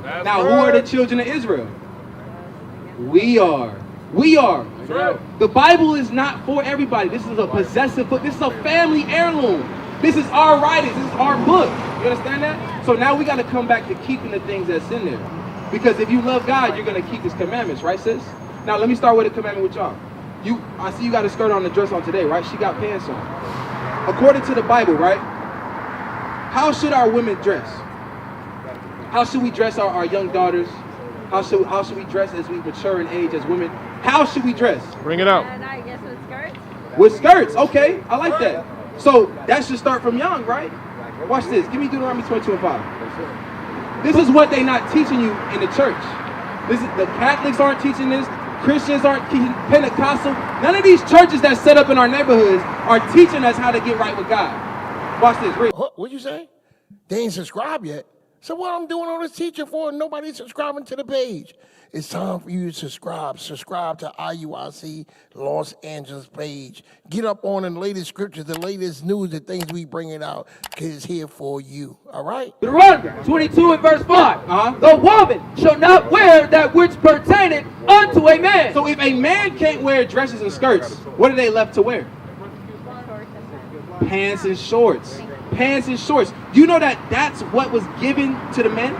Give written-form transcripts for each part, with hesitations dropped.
Now, who are the children of Israel? We are. We are. The Bible is not for everybody. This is a possessive book. This is a family heirloom. This is our writings. This is our book. You understand that? So now we got to come back to keeping the things that's in there. Because if you love God, you're going to keep His commandments, right, sis? Now, let me start with a commandment with y'all. I see you got a skirt on and a dress on today, right? She got pants on. According to the Bible, right? How should our women dress? How should we dress our young daughters? How should we dress as we mature in age as women? How should we dress? Bring it out. And I guess with skirts. With skirts, okay. I like that. So that should start from young, right? Watch this. Give me Deuteronomy 22:5. This is what they're not teaching you in the church. The Catholics aren't teaching this. Christians aren't teaching. Pentecostal. None of these churches that set up in our neighborhoods are teaching us how to get right with God. Watch this. Read. What'd you say? They ain't subscribed yet. So what I'm doing all this teaching for? Nobody's subscribing to the page. It's time for you to subscribe. Subscribe to IUIC Los Angeles page. Get up on the latest scriptures, the latest news, the things we bringing out, because it's here for you. All right? Deuteronomy 22 and verse 5. The woman shall not wear that which pertaineth unto a man. So if a man can't wear dresses and skirts, what are they left to wear? Pants and shorts. Pants and shorts. You know that that's what was given to the men?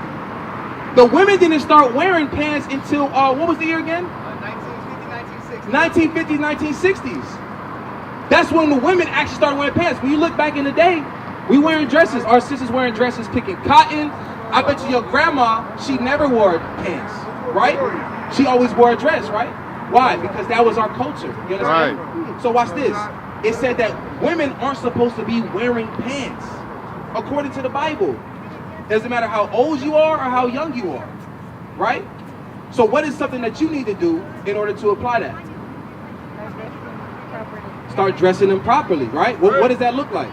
The women didn't start wearing pants until, what was the year again? 1950s, 1960s. That's when the women actually started wearing pants. When you look back in the day, we wearing dresses. Our sisters wearing dresses, picking cotton. I bet you your grandma, she never wore pants, right? She always wore a dress, right? Why? Because that was our culture. You understand? Right. So watch this. It said that women aren't supposed to be wearing pants, according to the Bible. Doesn't matter how old you are or how young you are, right? So what is something that you need to do in order to apply that? Start dressing them properly, right? What does that look like?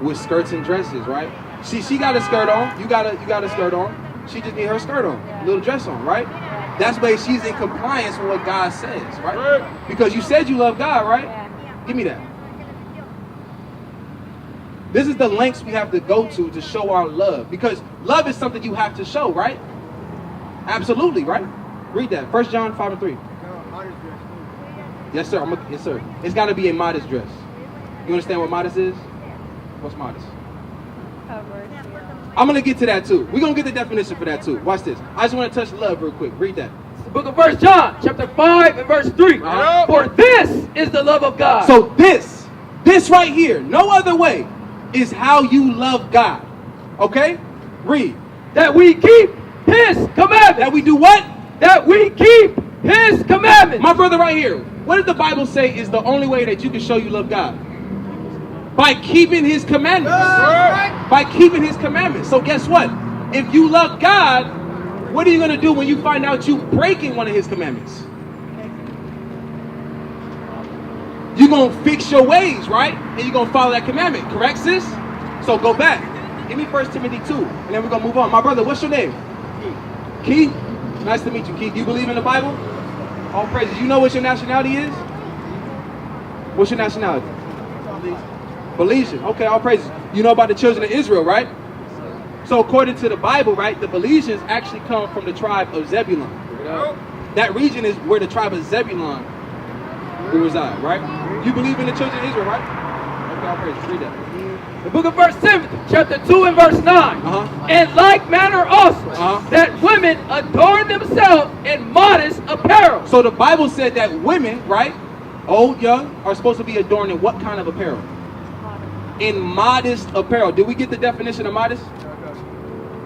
With skirts and dresses, right? She got a skirt on. You got a skirt on. She just need her skirt on, a little dress on, right? That's why she's in compliance with what God says, right? Because you said you love God, right? Give me that. This is the lengths we have to go to show our love. Because love is something you have to show, right? Absolutely, right? Read that. 1 John 5 and 3. Yes, sir. Yes, sir. It's got to be a modest dress. You understand what modest is? What's modest? I'm going to get to that too. We're going to get the definition for that too. Watch this. I just want to touch love real quick. Read that. The book of 1 John, chapter 5 and verse 3. For this is the love of God. So this right here, no other way, is how you love God. Okay? Read. That we keep His commandments. That we do what? That we keep His commandments. My brother right here, what does the Bible say is the only way that you can show you love God? By keeping His commandments. By keeping His commandments. So guess what? If you love God, what are you going to do when you find out you breaking one of His commandments? You're going to fix your ways, right? And you're going to follow that commandment. Correct, sis? So go back. Give me 1 Timothy 2. And then we're going to move on. My brother, what's your name? Keith. Nice to meet you, Keith. Do you believe in the Bible? All praises. You know what your nationality is? What's your nationality? Belizean. Okay, all praises. You know about the children of Israel, right? So according to the Bible, right, the Belizeans actually come from the tribe of Zebulun. That region is where the tribe of Zebulun reside, right? You believe in the children of Israel, right? Okay, all praises. Read that. The book of 1 Timothy, chapter 2 and verse 9. In like manner also, that women adorn themselves in modest apparel. So the Bible said that women, right, old, young, are supposed to be adorned in what kind of apparel? In modest apparel. Did we get the definition of modest?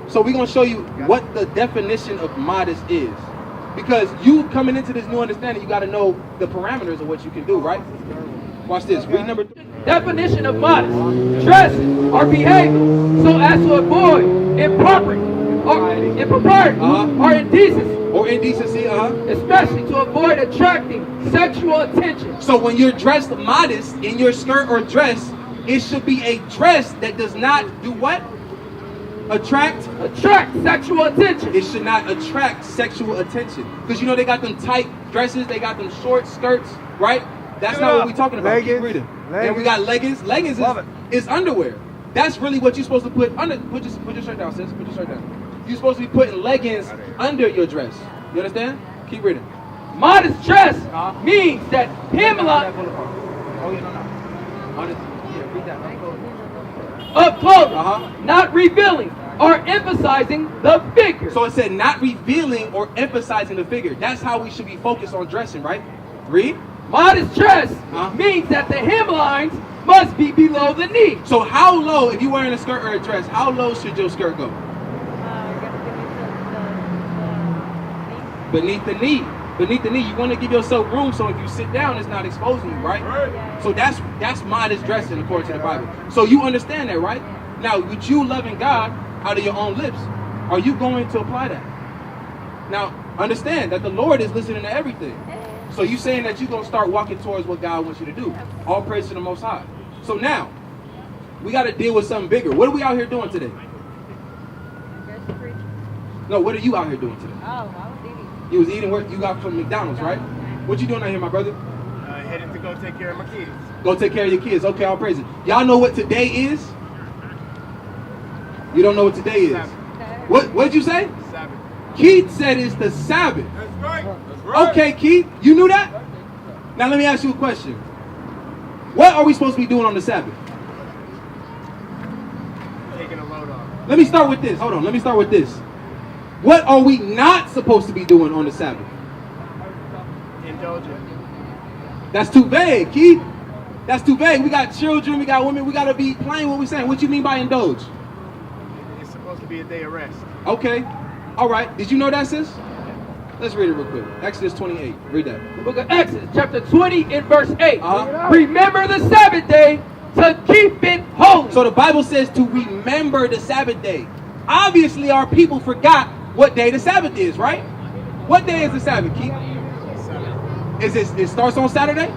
So we're going to show you what the definition of modest is. Because you coming into this new understanding, you got to know the parameters of what you can do, right? Watch this. Read number 3. Definition of modest: dressing or behaving so as to avoid impropriety or impropriety or indecency. Or indecency, Especially to avoid attracting sexual attention. So when you're dressed modest in your skirt or dress, it should be a dress that does not do what? Attract sexual attention. It should not attract sexual attention. Because you know they got them tight dresses, they got them short skirts, right? That's not what we're talking about. Keep reading. And we got leggings. Leggings is underwear. That's really what you're supposed to put under. Put your shirt down, sis. Put your shirt down. you're supposed to be putting leggings under your dress. You understand? Keep reading. Modest dress means that himla of clothing, not revealing or emphasizing the figure. So it said not revealing or emphasizing the figure. That's how we should be focused on dressing, right? Read. Modest dress means that the hemlines must be below the knee. So how low, if you're wearing a skirt or a dress, how low should your skirt go? Beneath the knee. Beneath the knee. You want to give yourself room so if you sit down, it's not exposing you, right? So that's modest dressing according to the Bible. So you understand that, right? Now, with you loving God out of your own lips, are you going to apply that? Now, understand that the Lord is listening to everything. So you saying that you're going to start walking towards what God wants you to do. All praise to the Most High. So now, we got to deal with something bigger. What are we out here doing today? No, what are you out here doing today? Oh, I was eating. You was eating what you got from McDonald's, right? What you doing out here, my brother? Headed to go take care of my kids. Go take care of your kids. Okay, all praise it. Y'all know what today is? You don't know what today is? What did you say? Sabbath. Keith said it's the Sabbath. That's right. That's right. Okay, Keith, you knew that? Now let me ask you a question. What are we supposed to be doing on the Sabbath? Taking a load off. Let me start with this. Hold on, let me start with this. What are we not supposed to be doing on the Sabbath? Indulgent. That's too vague, Keith. That's too vague. We got children, we got women, we got to be plain what we're saying. What you mean by indulge? It's supposed to be a day of rest. Okay. All right. Did you know that, sis? Let's read it real quick. Exodus 28. Read that. The book of Exodus, chapter 20 and verse 8. Remember the Sabbath day to keep it holy. So the Bible says to remember the Sabbath day. Obviously, our people forgot what day the Sabbath is, right? What day is the Sabbath, Keith? It starts on Saturday?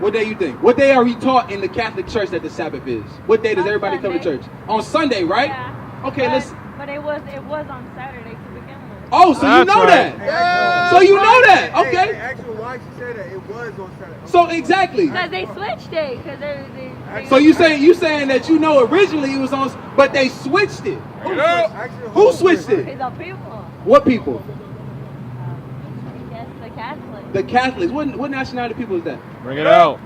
What day you think? What day are we taught in the Catholic Church that the Sabbath is? What day does everybody come to church? On Sunday, right? Yeah. Okay, But it was on Saturday to begin with. Oh, so you know that. Yeah. So you know that. Okay. Actually, why she said that? It was on Saturday. So exactly. Because they switched it. Because they So you saying that you know originally it was on, but they switched it. Who switched it? It's the people. What people? I guess the Catholics. The Catholics. What nationality people is that? Bring it out. I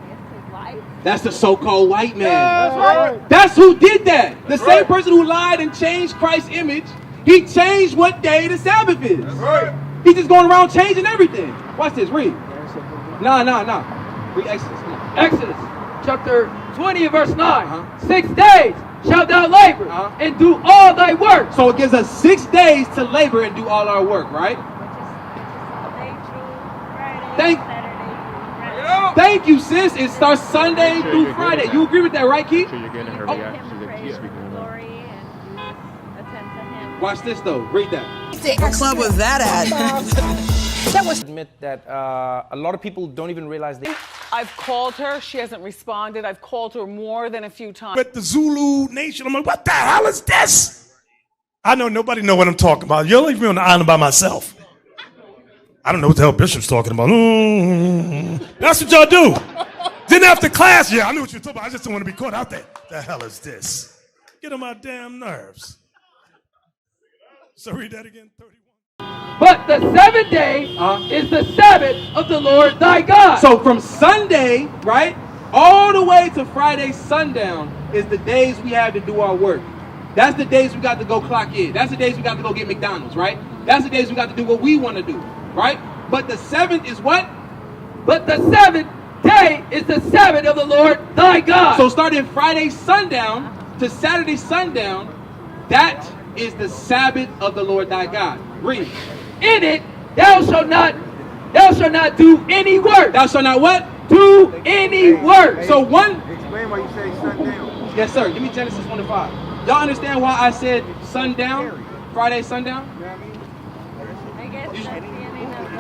guess the white. That's the so-called white man. That's right. That's who did that. The same person who lied and changed Christ's image. He changed what day the Sabbath is. That's right. He's just going around changing everything. Watch this. Read. Nah. Read Exodus. Come on. Exodus, chapter 20 and verse 9. 6 days shalt thou labor and do all thy work. So it gives us 6 days to labor and do all our work, right? Which is Sunday through Friday. Thank- Saturday through Friday. Thank you, sis. It starts Sunday through Friday. You agree with that, right, Keith? Sure you're getting her Oh. Give reaction. him She's like, praise she's and speaking enough. glory and attend to him. Watch this, though. Read that. What club was that at? Admit that a lot of people don't even realize they. I've called her. She hasn't responded. I've called her more than a few times. But the Zulu nation, I'm like, what the hell is this? I know nobody know what I'm talking about. You'll leave me on the island by myself. I don't know what the hell Bishop's talking about. That's what y'all do. Then after class, yeah, I knew what you were talking about. I just don't want to be caught out there. The hell is this? Get on my damn nerves. So read that again, 31. But the seventh day is the Sabbath of the Lord thy God. So from Sunday, right, all the way to Friday sundown is the days we have to do our work. That's the days we got to go clock in. That's the days we got to go get McDonald's, right? That's the days we got to do what we want to do, right? But the seventh is what? But the seventh day is the Sabbath of the Lord thy God. So starting Friday sundown to Saturday sundown, that is the Sabbath of the Lord thy God. Read. In it thou shalt not do any work. Thou shalt not what? Do any work. So one. Explain why you say sundown. Yes, sir. Give me Genesis 1-5. Y'all understand why I said sundown? Friday sundown? You know what I mean? I guess that's the ending of the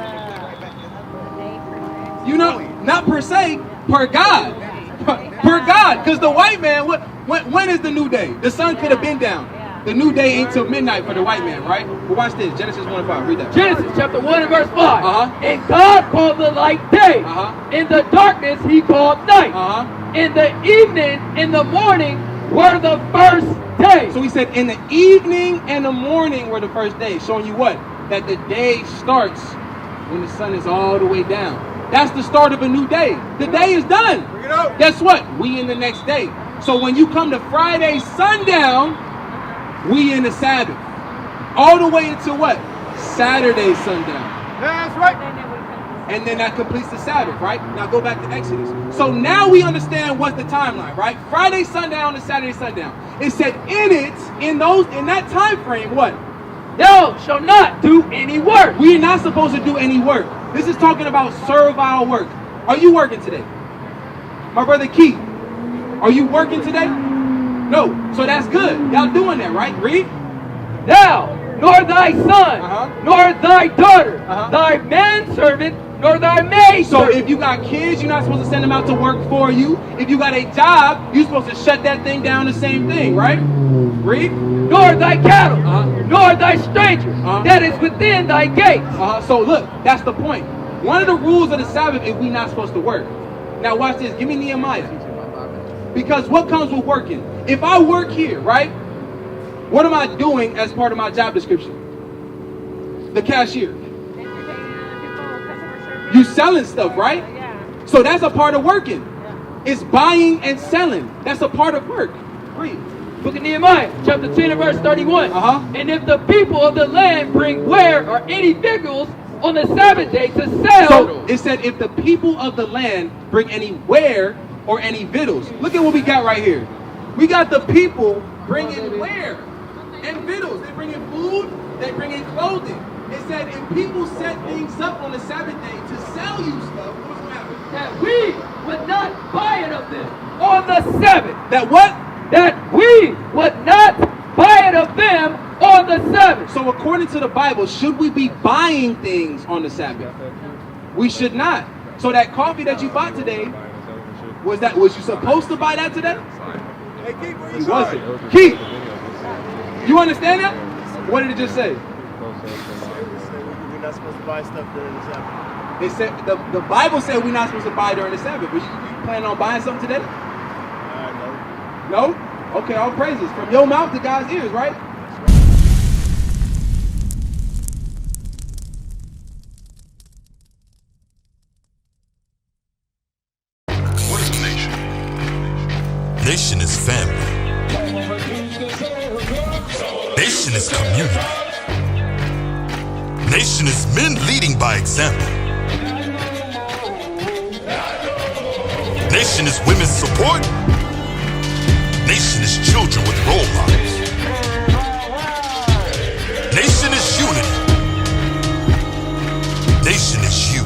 day for next. You know, not per se, per God. Per God. Because the white man, when is the new day? The sun could have been down. The new day ain't till midnight for the white man, right? But watch this. Genesis 1-5. Read that. Genesis chapter 1 and verse 5. And God called the light day. In the darkness he called night. In the evening, in the morning, were the first day. So he said in the evening and the morning were the first day, showing you what? That the day starts when the sun is all the way down. That's the start of a new day. The day is done. Bring it out. Guess what? We in the next day. So when you come to Friday sundown, we in the Sabbath. All the way until what? Saturday sundown. That's right. And then that completes the Sabbath, right? Now go back to Exodus. So now we understand what's the timeline, right? Friday sundown to Saturday sundown. It said in that time frame, what? Thou shalt not do any work. We're not supposed to do any work. This is talking about servile work. Are you working today? My brother Keith, are you working today? No. So that's good. Y'all doing that, right? Read. Thou, nor thy son, nor thy daughter, thy manservant, nor thy maid. So if you got kids, you're not supposed to send them out to work for you. If you got a job, you're supposed to shut that thing down, the same thing, right? Read. Nor thy cattle, nor thy stranger that is within thy gates. So look, that's the point. One of the rules of the Sabbath is we not supposed to work. Now watch this. Give me Nehemiah. Because what comes with working? If I work here, right? What am I doing as part of my job description? The cashier. You selling stuff, right? So that's a part of working. It's buying and selling. That's a part of work. Read. Book of Nehemiah, chapter 10 and verse 31. And if the people of the land bring ware or any victuals on the Sabbath day to sell. So it said if the people of the land bring any ware or any victuals. Look at what we got right here. We got the people bringing ware and victuals. They bring in food, they bring in clothing. It said if people set things up on the Sabbath day to sell you stuff, what's going to happen? That we would not buy it of them on the Sabbath. That what? That we would not buy it of them on the Sabbath. So according to the Bible, should we be buying things on the Sabbath? We should not. So that coffee that you bought today, was you supposed to buy that today? Hey, Keith, where you You going? wasn't. Keith, you understand that? What did it just say? We're not supposed to buy stuff during the Sabbath. It said the Bible said we're not supposed to buy during the Sabbath. But you planning on buying something today? No. No? Okay, all praises. From your mouth to God's ears, right? What is a nation? Nation is family. Nation is community. Nation is men leading by example. Nation is women's support. Nation is children with role models. Nation is unity. Nation is you.